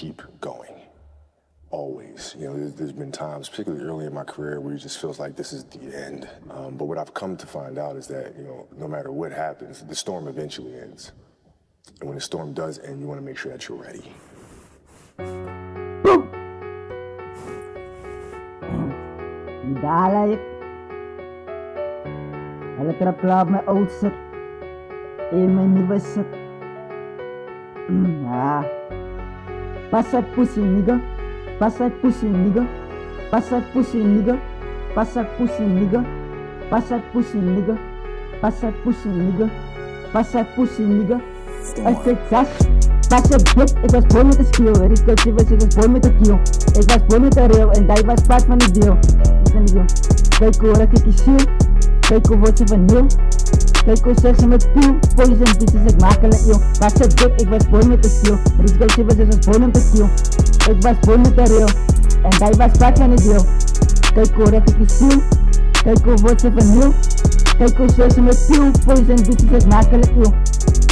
keep going. Always. There's been times, particularly early in my career, where it just feels like this is the end. But what I've come to find out is that, no matter what happens, the storm eventually ends. And when the storm does end, you want to make sure that you're ready. Dadelijk. Hulle trap klaar op my oud sit. En my nieuwe sit. Ja. Pas that pussy, nigga. Pas that pussy, nigga. Pas that pussy, nigga. Pas that pussy, nigga. Pas that pussy, nigga. Pas that pussy, nigga. Pas that pussy, nigga. I said, Sash. Pas het dik, ik was boy met de skill. Er is coach, ik was boy met de kill. Ik was boy met de rail en die was part van die deal. Kijk hoe raak ik die ziel. Kijk hoe wordt ze van nieuw. Kijk hoe zeg ze met piel. Poison bitches, ik maak hulle eeuw. Pas het dik, ik was boy met de skill. Er is coach, ik was boy met de kill. Ik was boy met de rail en die was part van die deal. Kijk hoe raak ik die ziel. Kijk hoe wordt ze van nieuw. Kijk hoe zeg ze met piel. Poison bitches, ik maak hulle eeuw.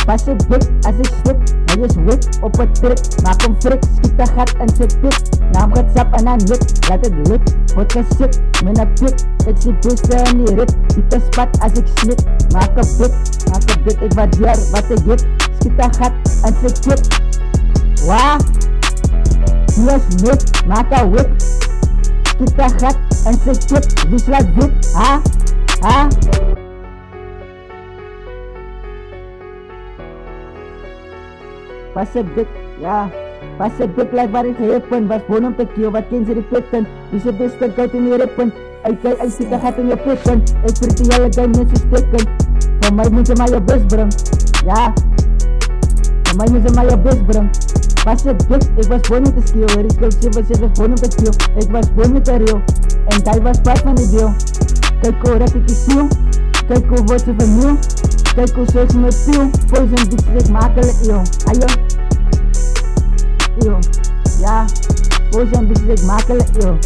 Pas het dik, als ik slip, hij is wit op het trip. Maak hem frik, schiet een gat en zit pik. Naam gaat sap en aan lik, laat het lik. Wordt gezit, met een pik. Ik zie bussen in die rit, ziet een spat als ik slik. Maak een bit, ik waardeer wat ik hit. Schiet een gat en zit pik. Waa, die is wit, maak een wit. Schiet een gat en zit pik, wie slaat wit, ha? Pas het dik, ja. Pas het dik lijkt waar ik geheppen. Was bon om te kill, wat kind ze die pitten. Dus je best een kuit in je rippen. Ik zit een gat in je pitten. Ik vriend die hele game net zo stikken. Voor mij moet je maar je best brengen. Ja. Voor mij moet je maar je best brengen. Pas het dik, ik was bon met de skill. Er is coach, ik was bon om te kill. Ik was bon met de real. En die was part van die deal. Kijk hoe red ik die ziel. Kijk hoe wordt ze vernieuw. Kijk hoe zorg ze met piel. Poison bitches, ik maak hulle eeuw. Ayo. Eeuw. Ja. Poison bitches, ik maak hulle eeuw.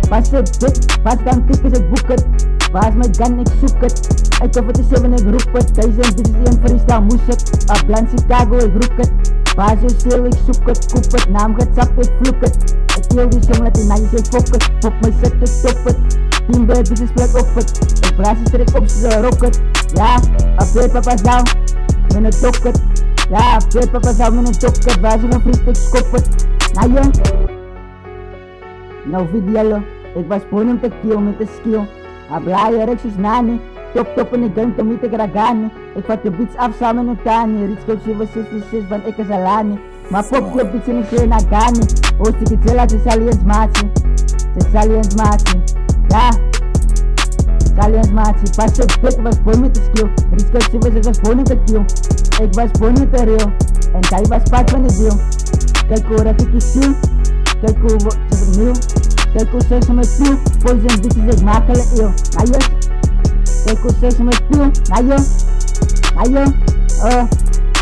Pas het dik, pas dan tik is ik boek het. Waar is mijn gun, ik zoek het. Ik hoef het te 7, ik roep het. 1000 bitches in freestyle moes het. Op land Chicago, ik roep het. Waar is je sale, ik zoek het. Koep het, naam gaat sap, ik vloek het. Ik wil die song, laat die naar je zee fokken. Pop mijn set, ik stop het. 10 bad bitches, plek op het. Ik blaas je strik op, ze rocket. Ja, op beer papa zou, met een tokket. Ja, op beer papa zou met een tokket. Waar ze een vriend, ik schop het. Nou je. Nou video, ik was bon om te kill met de skill. Ablaaien, rechts nani. Top in de game, tom niet te gragani. Ik vat de beats af samen met Tani. Rich coach 766, want ik is Alani. Maar pop club beats en ik zeg naar Gani. Oost ik het heel als is aliens maatje. Het is aliens maatje. Ja. Aliens maatje, pas het dik, was bon met de skill. Rich coach ik was bon met de kill. Ik was bon met de real. En die was part van de deal. Kijk hoe raak ik die ziel. Kijk hoe wordt ze vernieuw. Kijk hoe zeg ze met piel. Poison bitches, ik maak hulle eeuw. Ayo. Kijk hoe zeg ze met piel. Ayo.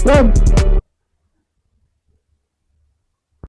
Boom.